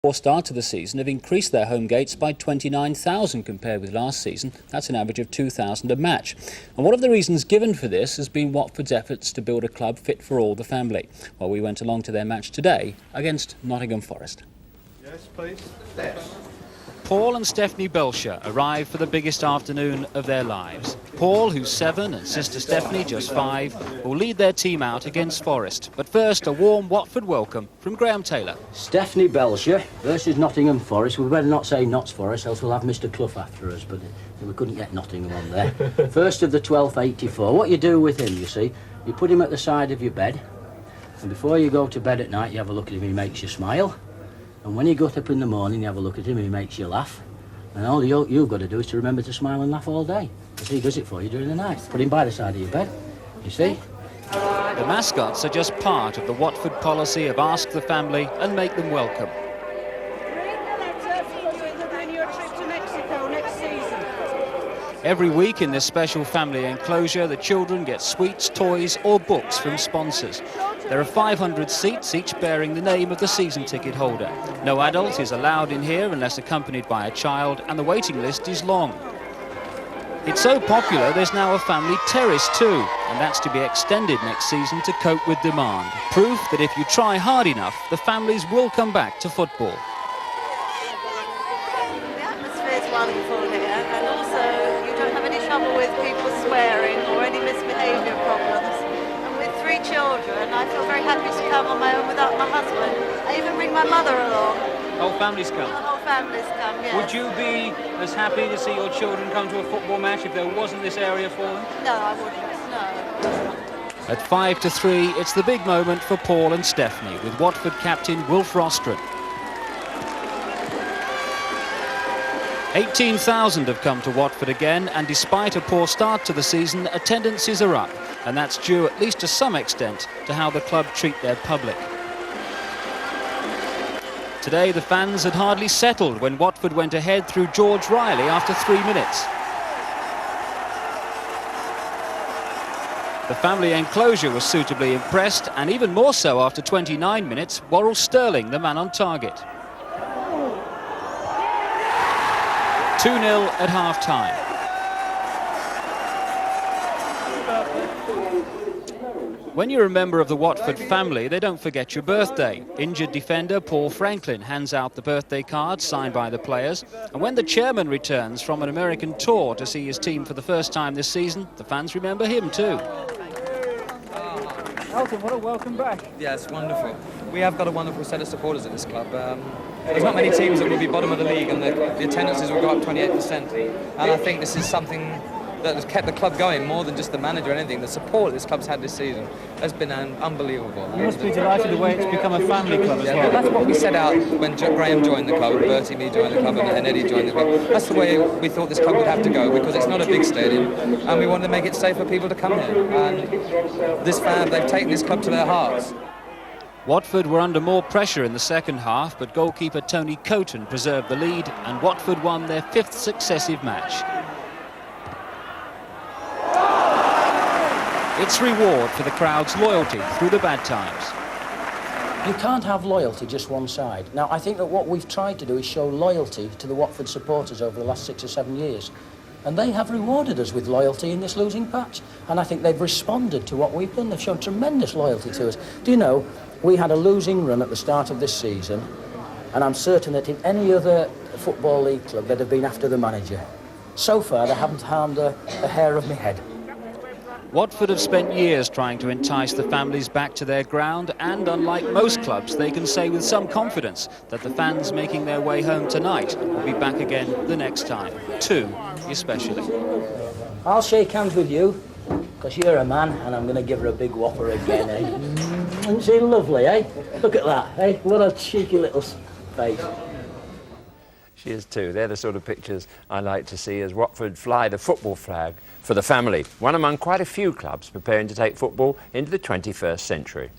Poor start to the season have increased their home gates by 29,000 compared with last season. That's an average of 2,000 a match. And one of the reasons given for this has been Watford's efforts to build a club fit for all the family. Well, we went along to their match today against Nottingham Forest. Yes, please. Paul and Stephanie Belcher arrived for the biggest afternoon of their lives. Paul, who's 7, and sister Stephanie, just 5, will lead their team out against Forest. But first, a warm Watford welcome from Graham Taylor. Stephanie Belcher versus Nottingham Forest. We better not say Notts Forest, else we'll have Mr. Clough after us, but we couldn't get Nottingham on there. First of the 12th, 84. What you do with him, you see, you put him at the side of your bed, and before you go to bed at night, you have a look at him, he makes you smile. And when you get up in the morning, you have a look at him and he makes you laugh. And all you've got to do is to remember to smile and laugh all day. Because he does it for you during the night. Put him by the side of your bed, you see. The mascots are just part of the Watford policy of ask the family and make them welcome. Every week in this special family enclosure, the children get sweets, toys or books from sponsors. There are 500 seats, each bearing the name of the season ticket holder. No adult is allowed in here unless accompanied by a child, and the waiting list is long. It's so popular there's now a family terrace too, and that's to be extended next season to cope with demand. Proof that if you try hard enough, the families will come back to football. The atmosphere is wonderful here, and also you don't have any trouble with people swearing or any misbehaviour problems. And with 3 children, I feel very happy to come on my own without my husband. I even bring my mother along. Whole families come? The whole families come, yes. Would you be as happy to see your children come to a football match if there wasn't this area for them? No, I wouldn't, no. At 5-3, it's the big moment for Paul and Stephanie, with Watford captain Wilf Rostron. 18,000 have come to Watford again, and despite a poor start to the season, attendances are up, and that's due at least to some extent to how the club treat their public. Today the fans had hardly settled when Watford went ahead through George Riley after 3 minutes. The family enclosure was suitably impressed, and even more so after 29 minutes, Worrell Sterling, the man on target. 2-0 at half-time. When you're a member of the Watford family, they don't forget your birthday. Injured defender Paul Franklin hands out the birthday cards signed by the players. And when the chairman returns from an American tour to see his team for the first time this season, the fans remember him too. Elton, what a welcome back. Yeah, it's wonderful. We have got a wonderful set of supporters at this club. There's not many teams that will be bottom of the league, and the attendances will go up 28%. And I think this is something that has kept the club going more than just the manager or anything. The support this club's had this season has been unbelievable. You must be delighted the way it's become a family club as well. That's what we set out when Graham joined the club, Bertie, me joined the club, and Eddie joined the club. That's the way we thought this club would have to go, because it's not a big stadium, and we wanted to make it safe for people to come here. And they've taken this club to their hearts. Watford were under more pressure in the second half, but goalkeeper Tony Coton preserved the lead, and Watford won their 5th successive match. It's reward for the crowd's loyalty through the bad times. You can't have loyalty just one side. Now, I think that what we've tried to do is show loyalty to the Watford supporters over the last 6 or 7 years. And they have rewarded us with loyalty in this losing patch. And I think they've responded to what we've done. They've shown tremendous loyalty to us. Do you know, we had a losing run at the start of this season, and I'm certain that in any other Football League club, they'd have been after the manager. So far, they haven't harmed a hair of my head. Watford have spent years trying to entice the families back to their ground, and unlike most clubs, they can say with some confidence that the fans making their way home tonight will be back again the next time. 2 especially. I'll shake hands with you, because you're a man, and I'm going to give her a big whopper again, eh? Isn't she lovely, eh? Look at that, eh? What a cheeky little face. She is too. They're the sort of pictures I like to see as Watford fly the football flag for the family. One among quite a few clubs preparing to take football into the 21st century.